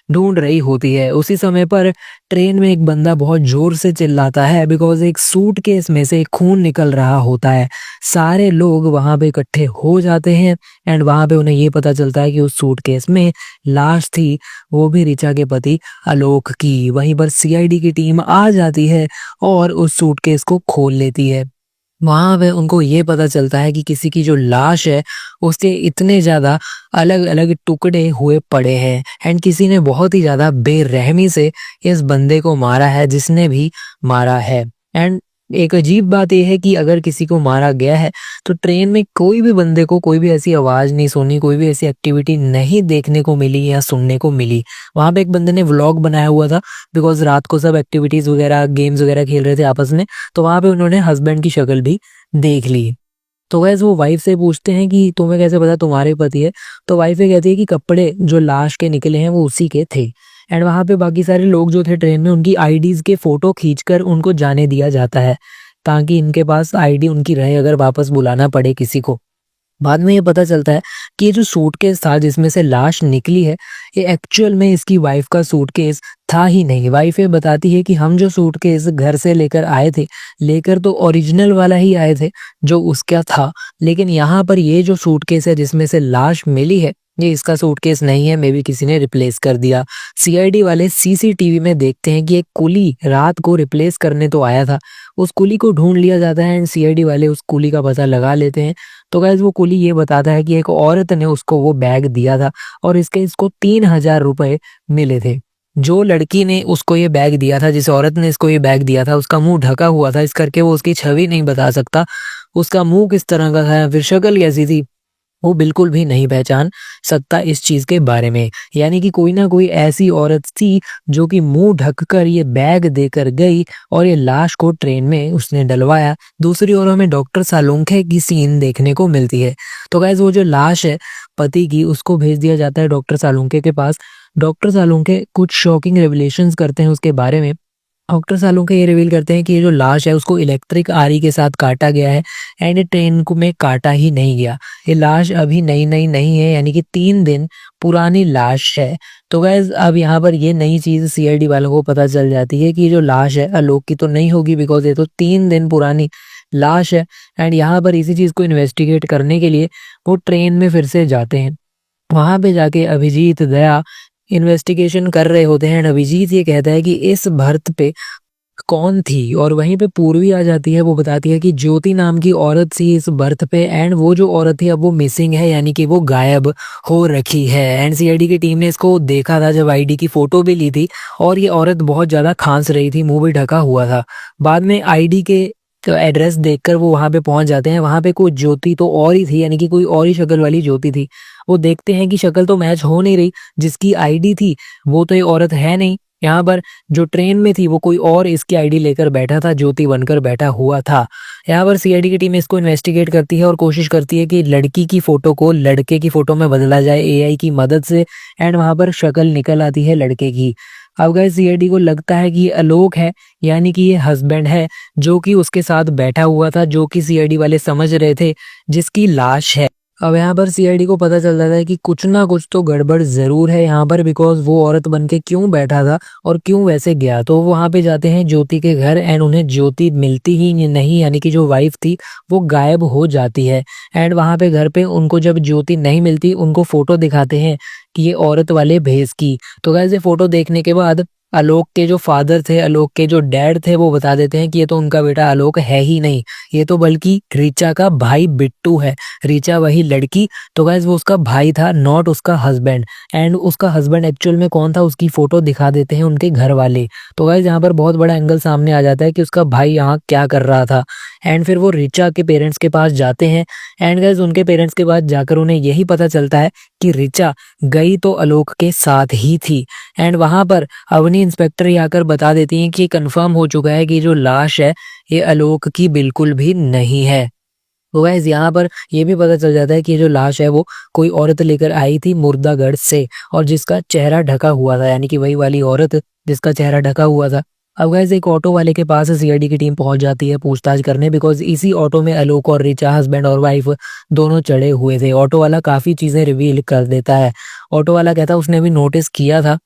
ढूंढ रही होती है। उसी समय पर ट्रेन में एक बंदा बहुत जोर से चिल्लाता है बिकॉज एक सूटकेस में से खून निकल रहा होता है। सारे लोग वहां पे इकट्ठे हो जाते हैं एंड वहां पे उन्हें ये पता चलता है कि उस सूटकेस में लाश थी, वो भी ऋचा के पति आलोक की। वहीं पर सीआईडी की टीम आ जाती है और उस सूटकेस को खोल लेती है। वहां पे उनको ये पता चलता है कि किसी की जो लाश है उसके इतने ज्यादा अलग अलग टुकड़े हुए पड़े हैं एंड किसी ने बहुत ही ज्यादा बेरहमी से इस बंदे को मारा है जिसने भी मारा है। एंड एक अजीब बात यह है कि अगर किसी को मारा गया है तो ट्रेन में कोई भी बंदे को कोई भी ऐसी आवाज नहीं सुनी, कोई भी ऐसी एक्टिविटी नहीं देखने को मिली या सुनने को मिली। वहां पे एक बंदे ने व्लॉग बनाया हुआ था बिकॉज रात को सब एक्टिविटीज वगैरह गेम्स वगैरह खेल रहे थे आपस में, तो वहां पे उन्होंने हस्बैंड की शक्ल भी देख ली। तो वैसे वो वाइफ से पूछते हैं कि तुम्हें कैसे पता तुम्हारे पति है, तो वाइफ ये कहती है कि कपड़े जो लाश के निकले हैं वो उसी के थे। एंड वहां पे बाकी सारे लोग जो थे ट्रेन में उनकी आईडीज के फोटो खींचकर उनको जाने दिया जाता है ताकि इनके पास आईडी उनकी रहे अगर वापस बुलाना पड़े किसी को। बाद में ये पता चलता है कि ये जो सूटकेस था जिसमें से लाश निकली है ये एक्चुअल में इसकी वाइफ का सूटकेस था ही नहीं। वाइफ ये बताती है कि हम जो सूटकेस घर से लेकर आए थे, लेकर तो ओरिजिनल वाला ही आए थे जो उसका था, लेकिन यहाँ पर ये जो सूटकेस है जिसमें से लाश मिली है ये इसका सूटकेस नहीं है, मे बी किसी ने रिप्लेस कर दिया। सीआईडी वाले सीसीटीवी में देखते हैं कि एक कुली रात को रिप्लेस करने तो आया था, उस कुली को ढूंढ लिया जाता है एंड सीआईडी वाले उस कुली का पता लगा लेते हैं। तो गाइस वो कुली ये बताता है कि एक औरत ने उसको वो बैग दिया था और इसको 3,000 रुपए मिले थे। जो लड़की ने उसको ये बैग दिया था, जिस औरत ने इसको ये बैग दिया था, उसका मुंह ढका हुआ था, इस करके वो उसकी छवि नहीं बता सकता उसका मुंह किस तरह का था या फिर शक्ल कैसी थी, वो बिल्कुल भी नहीं पहचान सकता इस चीज के बारे में। यानी कि कोई ना कोई ऐसी औरत थी जो कि मुंह ढककर ये बैग देकर गई और ये लाश को ट्रेन में उसने डलवाया। दूसरी ओर हमें डॉक्टर सालुंखे की सीन देखने को मिलती है। तो गाइस वो जो लाश है पति की उसको भेज दिया जाता है डॉक्टर सालुंखे के पास। डॉक्टर सालुंखे कुछ शॉकिंग रेवलेशंस करते हैं उसके बारे में। डॉक्टर सालुंखे ये रिवील करते हैं कि ये जो लाश है उसको इलेक्ट्रिक आरी के साथ काटा गया है एंड ट्रेन को में काटा ही नहीं गया। ये लाश अभी नई नई नहीं है, यानी कि 3 दिन पुरानी लाश है। तो गैस अब यहाँ पर ये नई चीज सीआईडी वालों को पता चल जाती है कि ये जो लाश है आलोक की तो नहीं होगी बिकॉज ये तो 3 दिन पुरानी लाश है। एंड यहाँ पर इसी चीज को इन्वेस्टिगेट करने के लिए वो ट्रेन में फिर से जाते हैं। वहां पे जाके अभिजीत दया इन्वेस्टिगेशन कर रहे होते हैं। अभिजीत ये कहता है कि इस बर्थ पे कौन थी और वहीं पे पूर्वी आ जाती है। वो बताती है कि ज्योति नाम की औरत थी इस बर्थ पे एंड वो जो औरत थी अब वो मिसिंग है, यानी कि वो गायब हो रखी है। एंड सीआईडी की टीम ने इसको देखा था जब आईडी की फोटो भी ली थी और ये औरत बहुत ज्यादा खांस रही थी, मुंह भी ढका हुआ था। बाद में आईडी के एड्रेस देखकर वो वहां पे पहुंच जाते हैं। वहां पे कोई ज्योति तो और ही थी, यानी कि कोई और ही शक्ल वाली ज्योति थी। वो देखते हैं कि शक्ल तो मैच हो नहीं रही, जिसकी आईडी थी वो तो ये औरत है नहीं। यहाँ पर जो ट्रेन में थी वो कोई और इसकी आईडी लेकर बैठा था, ज्योति बनकर बैठा हुआ था। यहाँ पर सीआईडी की टीम इसको इन्वेस्टिगेट करती है और कोशिश करती है कि लड़की की फोटो को लड़के की फोटो में बदला जाए एआई की मदद से एंड वहां पर शक्ल निकल आती है लड़के की। अब गाइस सीआईडी को लगता है कि ये आलोक है, यानी कि ये हस्बैंड है जो कि उसके साथ बैठा हुआ था, जो कि सीआईडी वाले समझ रहे थे जिसकी लाश है। अब यहाँ पर सीआईडी को पता चल जाता है कि कुछ ना कुछ तो गड़बड़ जरूर है यहाँ पर, बिकॉज वो औरत बन के क्यों बैठा था और क्यों वैसे गया। तो वो वहां पे जाते हैं ज्योति के घर एंड उन्हें ज्योति मिलती ही नहीं, यानी कि जो वाइफ थी वो गायब हो जाती है। एंड वहां पे घर पे उनको जब ज्योति नहीं मिलती उनको फोटो दिखाते हैं कि ये औरत वाले भेस की। तो गाइस ये फोटो देखने के बाद आलोक के जो फादर थे, आलोक के जो डैड थे, वो बता देते हैं कि ये तो उनका बेटा आलोक है ही नहीं, ये तो बल्कि ऋचा का भाई बिट्टू है। ऋचा वही लड़की, तो गाइस वो उसका भाई था, नॉट उसका हस्बैंड। एंड उसका हस्बैंड एक्चुअल में कौन था उसकी फोटो दिखा देते हैं उनके घर वाले। तो गाइस यहाँ पर बहुत बड़ा एंगल सामने आ जाता है कि उसका भाई यहाँ क्या कर रहा था। एंड फिर वो ऋचा के पेरेंट्स के पास जाते हैं एंड गाइस उनके पेरेंट्स के पास जाकर उन्हें यही पता चलता है कि ऋचा गई तो आलोक के साथ ही थी। एंड वहां पर अवनी इंस्पेक्टर ही आकर बता देती हैं कि कंफर्म हो चुका है कि जो लाश है ये आलोक की बिल्कुल भी नहीं है। तो गाइस यहाँ पर ये भी पता चल जाता है कि ये जो लाश है वो कोई औरत लेकर आई थी मुर्दागढ़ से और जिसका चेहरा ढका हुआ था, यानी कि वही वाली औरत जिसका चेहरा ढका हुआ था। अब गाइस एक ऑटो वाले के पास सीआईडी की टीम पहुंच जाती है पूछताछ करने, बिकॉज इसी ऑटो में आलोक और ऋचा हस्बैंड और वाइफ दोनों चढ़े हुए थे। ऑटो वाला काफी चीजें रिवील कर देता है। ऑटो वाला कहता है उसने भी नोटिस किया था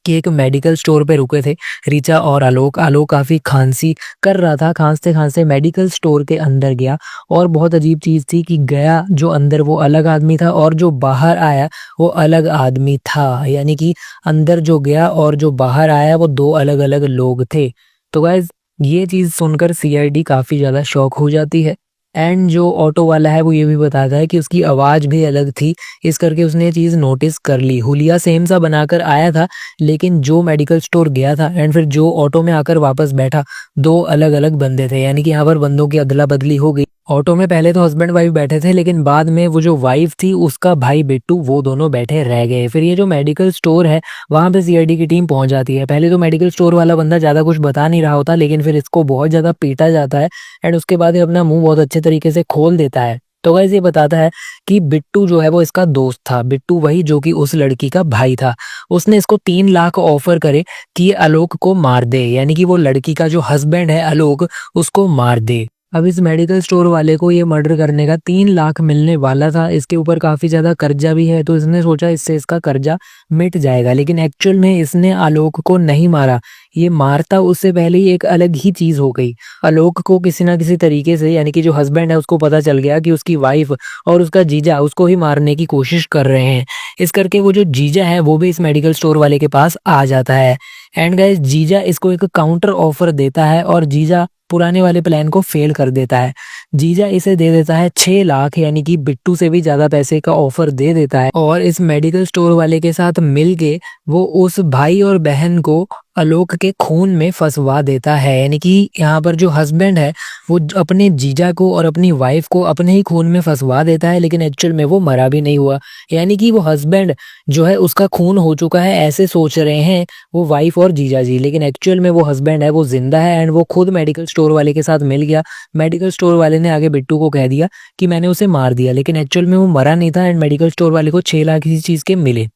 कि एक मेडिकल स्टोर पे रुके थे रिचा और आलोक। आलोक काफ़ी खांसी कर रहा था, खांसते-खांसते मेडिकल स्टोर के अंदर गया और बहुत अजीब चीज़ थी कि गया जो अंदर वो अलग आदमी था और जो बाहर आया वो अलग आदमी था। यानी कि अंदर जो गया और जो बाहर आया वो 2 अलग-अलग लोग थे। तो गाइज़ ये चीज़ सुनकर सीआईडी काफ़ी ज़्यादा शॉक हो जाती है एंड जो ऑटो वाला है वो ये भी बताता है कि उसकी आवाज़ भी अलग थी, इस करके उसने ये चीज़ नोटिस कर ली। हुलिया सेम सा बनाकर आया था, लेकिन जो मेडिकल स्टोर गया था एंड फिर जो ऑटो में आकर वापस बैठा, 2 अलग-अलग बंदे थे। यानी कि यहाँ पर बंदों की अदला-बदली हो गई। ऑटो में पहले तो हस्बैंड वाइफ बैठे थे, लेकिन बाद में वो जो वाइफ थी उसका भाई बिट्टू वो दोनों बैठे रह गए। फिर ये जो मेडिकल स्टोर है वहाँ पे सीआईडी की टीम पहुँच जाती है। पहले तो मेडिकल स्टोर वाला बंदा ज़्यादा कुछ बता नहीं रहा होता, लेकिन फिर इसको बहुत ज़्यादा पीटा जाता है एंड उसके बाद ये अपना मुँह बहुत अच्छे तरीके से खोल देता है। तो गाइस ये बताता है कि बिट्टू जो है वो इसका दोस्त था। बिट्टू वही जो कि उस लड़की का भाई था। उसने इसको 3 लाख ऑफर करे कि ये आलोक को मार दे, यानी कि वो लड़की का जो हस्बैंड है आलोक उसको मार दे। अब इस मेडिकल स्टोर वाले को ये मर्डर करने का 3 लाख मिलने वाला था। इसके ऊपर काफ़ी ज़्यादा कर्जा भी है, तो इसने सोचा इससे इसका कर्जा मिट जाएगा। लेकिन एक्चुअल में इसने आलोक को नहीं मारा। ये मारता उससे पहले ही एक अलग ही चीज़ हो गई। आलोक को किसी न किसी तरीके से, यानी कि जो हस्बैंड है उसको पता चल गया कि उसकी वाइफ और उसका जीजा उसको ही मारने की कोशिश कर रहे हैं। इस करके वो जो जीजा है वो भी इस मेडिकल स्टोर वाले के पास आ जाता है एंड गाइस जीजा इसको एक काउंटर ऑफर देता है और जीजा पुराने वाले प्लान को फेल कर देता है। जीजा इसे दे देता है 6 लाख, यानी कि बिट्टू से भी ज्यादा पैसे का ऑफर दे देता है और इस मेडिकल स्टोर वाले के साथ मिलके वो उस भाई और बहन को आलोक के खून में फंसवा देता है। यानी कि यहाँ पर जो हस्बैंड है वो अपने जीजा को और अपनी वाइफ को अपने ही खून में फंसवा देता है, लेकिन एक्चुअल में वो मरा भी नहीं हुआ। यानी कि वो हस्बैंड जो है उसका खून हो चुका है, ऐसे सोच रहे हैं वो वाइफ और जीजा जी, लेकिन एक्चुअल में वो हस्बैंड है वो जिंदा है एंड वो खुद मेडिकल स्टोर वाले के साथ मिल गया। मेडिकल स्टोर वाले ने आगे बिट्टू को कह दिया कि मैंने उसे मार दिया, लेकिन एक्चुअल में वो मरा नहीं था एंड मेडिकल स्टोर वाले को 6 लाख किसी चीज के मिले।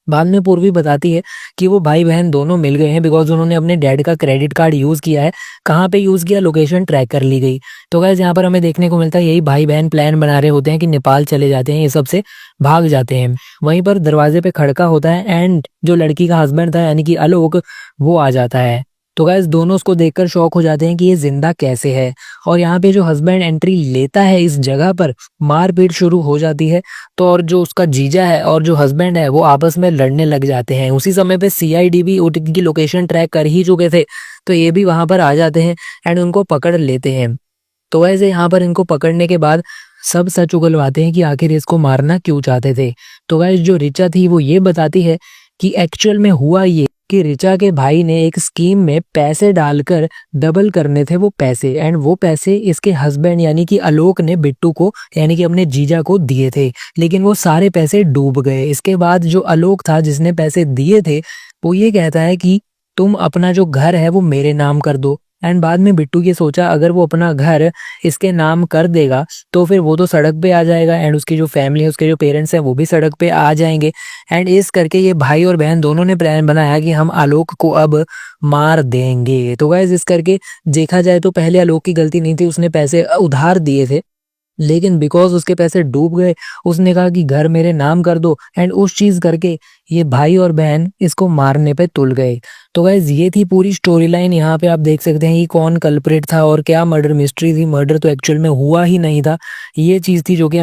बाद में पूर्वी बताती है कि वो भाई बहन दोनों मिल गए हैं बिकॉज उन्होंने अपने डैड का क्रेडिट कार्ड यूज किया है। कहाँ पे यूज किया, लोकेशन ट्रैक कर ली गई। तो गाइस यहाँ पर हमें देखने को मिलता है यही भाई बहन प्लान बना रहे होते हैं कि नेपाल चले जाते हैं, ये सबसे भाग जाते हैं। वहीं पर दरवाजे पे खड़का होता है एंड जो लड़की का हस्बैंड था यानी कि आलोक वो आ जाता है। तो गाइस दोनों उसको देखकर शॉक हो जाते हैं कि ये जिंदा कैसे है। और यहाँ पे जो हस्बैंड एंट्री लेता है इस जगह पर मारपीट शुरू हो जाती है। तो और जो उसका जीजा है और जो हस्बैंड है वो आपस में लड़ने लग जाते हैं। उसी समय पे सीआईडी भी उनकी लोकेशन ट्रैक कर ही चुके थे, तो ये भी वहां पर आ जाते हैं एंड उनको पकड़ लेते हैं। तो वैसे यहाँ पर इनको पकड़ने के बाद सब सच उगलवाते हैं कि आखिर इसको मारना क्यों चाहते थे। तो गाइस जो रिचा थी वो ये बताती है कि एक्चुअल में हुआ ये कि रिचा के भाई ने एक स्कीम में पैसे डालकर डबल करने थे वो पैसे एंड वो पैसे इसके हस्बैंड यानी कि आलोक ने बिट्टू को यानी कि अपने जीजा को दिए थे, लेकिन वो सारे पैसे डूब गए। इसके बाद जो आलोक था जिसने पैसे दिए थे वो ये कहता है कि तुम अपना जो घर है वो मेरे नाम कर दो एंड बाद में बिट्टू ये सोचा अगर वो अपना घर इसके नाम कर देगा तो फिर वो तो सड़क पे आ जाएगा एंड उसकी जो फैमिली है उसके जो पेरेंट्स हैं वो भी सड़क पे आ जाएंगे एंड इस करके ये भाई और बहन दोनों ने प्लान बनाया कि हम आलोक को अब मार देंगे। तो गाइस इस करके देखा जाए तो पहले आलोक की गलती नहीं थी, उसने पैसे उधार दिए थे, लेकिन बिकॉज उसके पैसे डूब गए उसने कहा कि घर मेरे नाम कर दो एंड उस चीज करके ये भाई और बहन इसको मारने पे तुल गए। तो गाइज ये थी पूरी स्टोरी लाइन। यहाँ पे आप देख सकते हैं कि कौन कल्प्रिट था और क्या मर्डर मिस्ट्री थी। मर्डर तो एक्चुअल में हुआ ही नहीं था, ये चीज थी जो कि